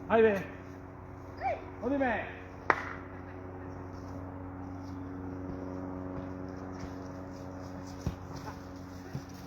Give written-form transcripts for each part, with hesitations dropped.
Haydi. Hadi be.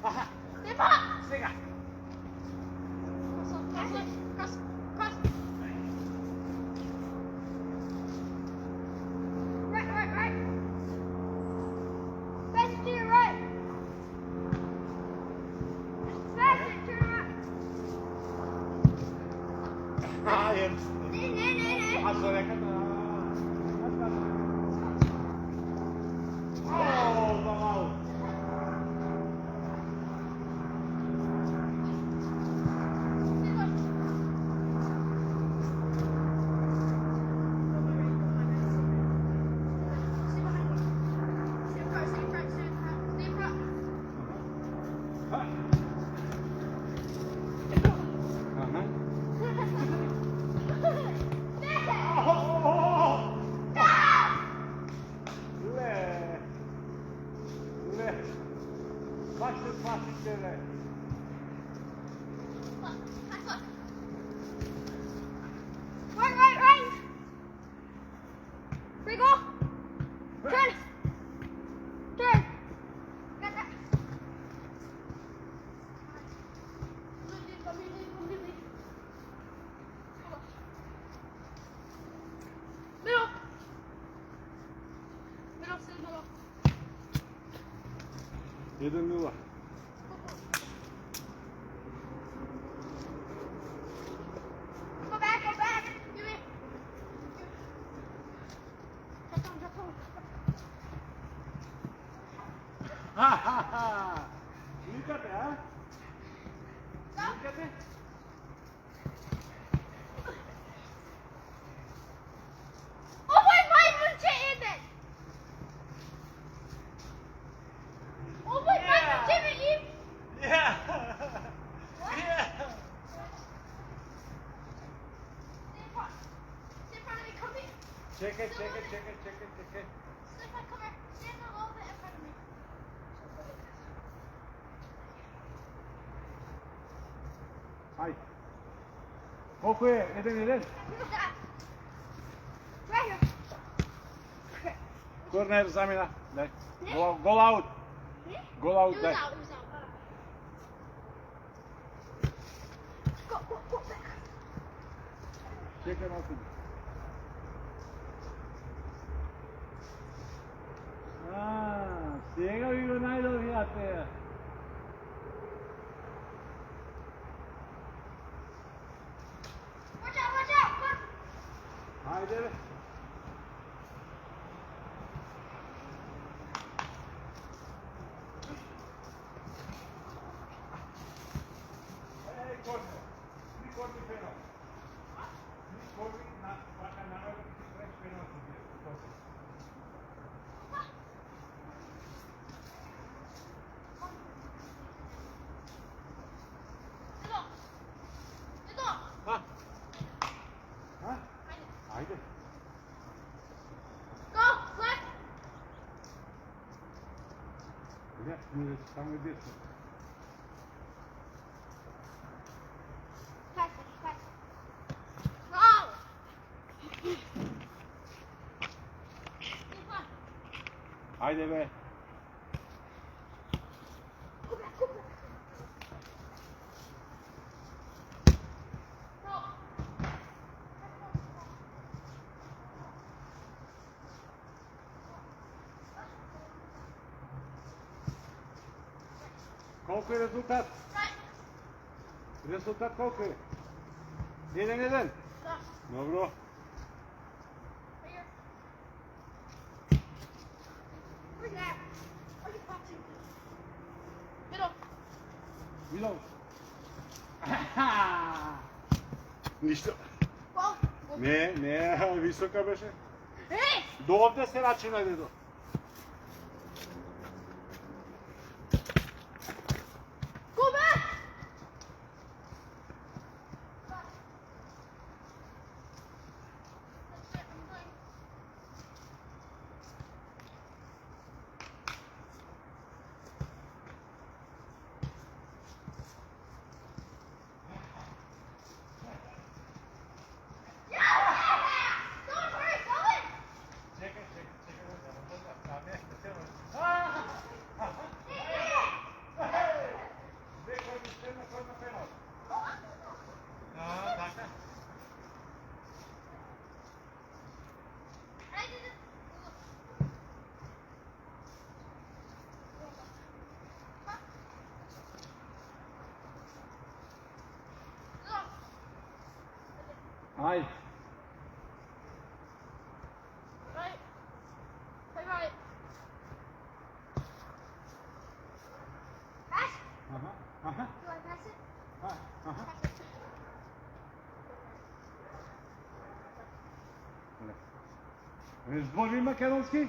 Aha. Sega. Hayır. Az sonra kadar. Oh, wow. Başlık plastiklerle. Right. Free go. Turn. Got that. Middle. Middle. Jeden była. Go back. Give it. Drop home. Ha ha ha. Look at that. Look at it. Oh my God, Oh my God, Jimmy! Yeah. Yeah. Stay in front of me, come here. Check it. Stay in front, come here. Stand a little bit in front of me. Hay. Kokuyor. Neden? Who's that? Right here. Corner Zamina. Go out. Go out It was there. out. Go back. Check it out. Ciega vivo nadie, fíjate. Watch out. Look. Haydi. Hey, corner. Three corner penalty. Three corner, another fresh penalty here. Corner. Middle. Ha. Ha? Haydi. Go. Left. Gel, şimdi tam ödüyorsun. Pass. Go. Haydi be. Go back. Go. Koliko je rezultat? Right. Rezultat koliko je? 1-1. Go. Dobro. Right here. Where's that? Where's your boxing? Middle. Bilo. Ništa. Go. Ne, visoka beše. Hey! Do ovde se računa ide do. Go back! Ajde. Right. Play right. Pass. Aha, aha, Do I pass it? aha. Pass it. Zbor makedonski?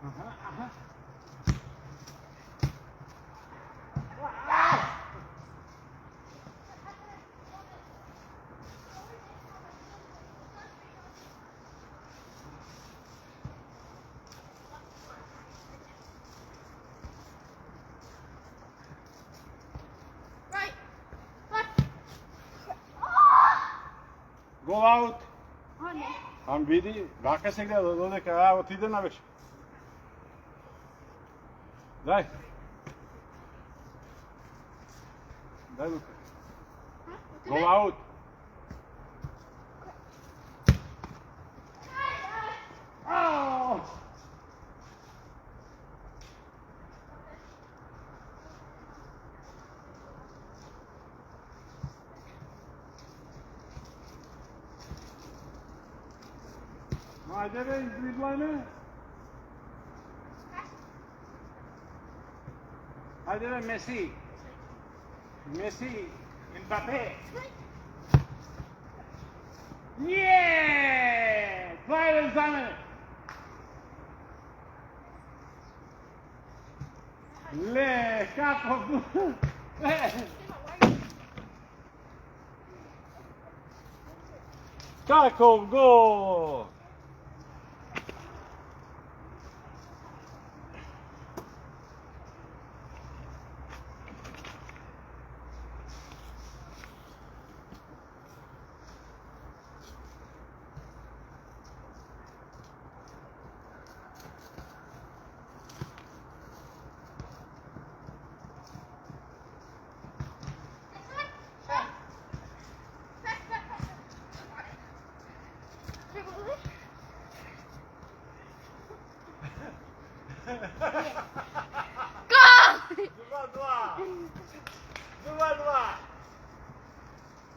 Aha, aha. Right. Left. Go out. Oh, no. Am vidi, vaka se gleda, dode ka evo ti ide na već. Daj. Daj Luka. Huh? What's Go it? out. Oh! Ajde be, izvidlajme. Ajde be, Messi. Messi, Mbappé. Yeah! 2-1 za mene. Le, kako Le. Kakov gol! Go! 2-2.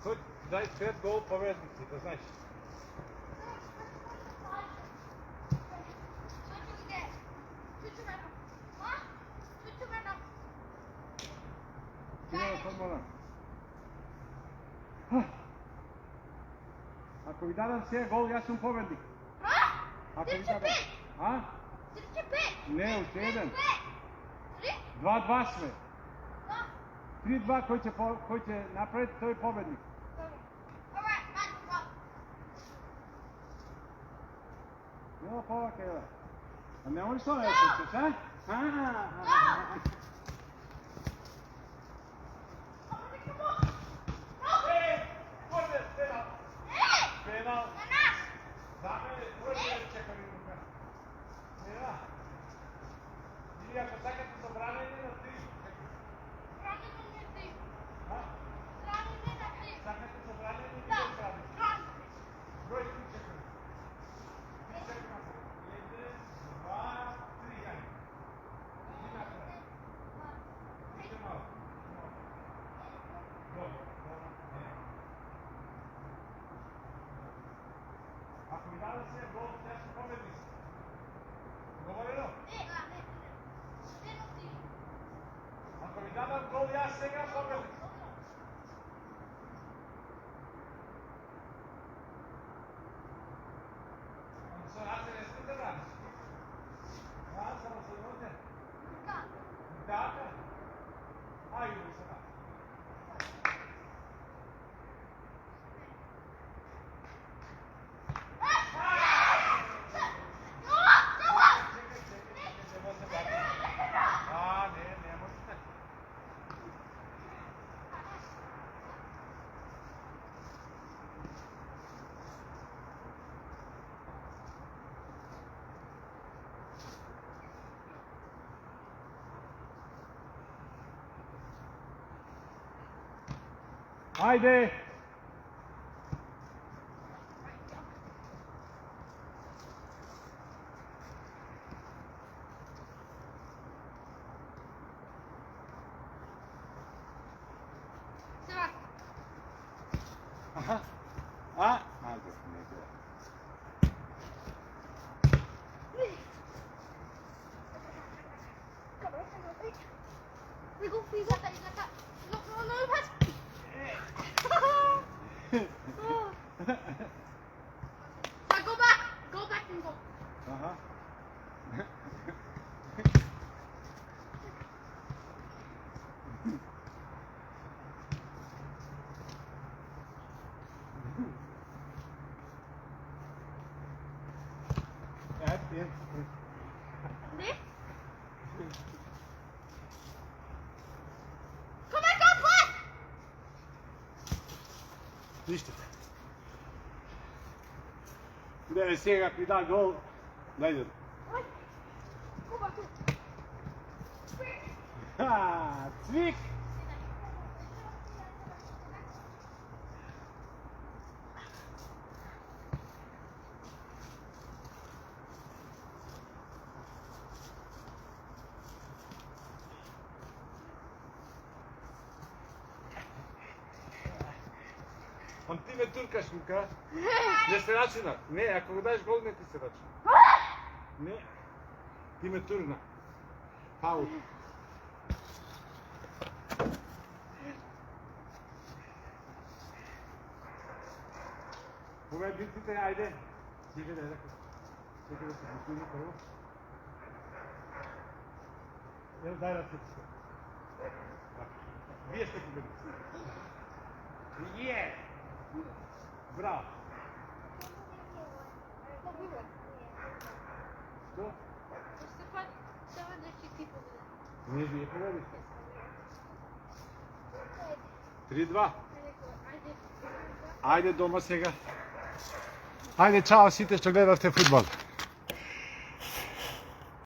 Хоć daj 5 gol povednici, da znaš. Idemo sad moram. Ako mi dadam sve gol, ja sam povednik. Ako mi dadam... A? Ne, u 7. 2-2 sme. 3-2 koji će napraviti, to je pobednik. Evo povaka, evo. A ne možeš to ne osjećaš, a? Penal. Za mene, čekaj mi ruka. Nema. Ili ako sad kad se zabranjeni na 3. Ha? Sad kad se zabranjeni na 3. Broj 3 čekaj. 3 čekaj napred. 1, 2, 3, ajde. Idi napred. Idite malo. Dobro, dobro. Ne. Ako mi dali sve gol, ja sam pobednik. Govoreno? Ako mi dam gol, ja сега pobednik. Со нас не сте да радиш. Аз съм осъден. Да, да. Айде сега. Не можете. Ajde! Аха. А? Ajde, ne gleda. Come on, we go, we got that, you got that. No, no, no, pass. Now go back and go. Aha. Evet, in. Ne? Come back up, what? Ništa. Gdje sjega ti da gol, dajde. What? Go back up. Ha, cvik! On ti me turkaš, Luka? Ne se računa. Ne, ako ga daš gol, ne ti se računa. Ne. Ti me turna. Faul. Ove bicite, ajde. Čekaj da je rekao. Čekaj da se bicini prvo. Evo daj da se se. Gdje ste pobedili? Je! Bravo. Što? Stefan, 70 people there. Nije dvije pobedili. 3-2. Ajde doma сега. Ajde, čao sите što gledate futbol.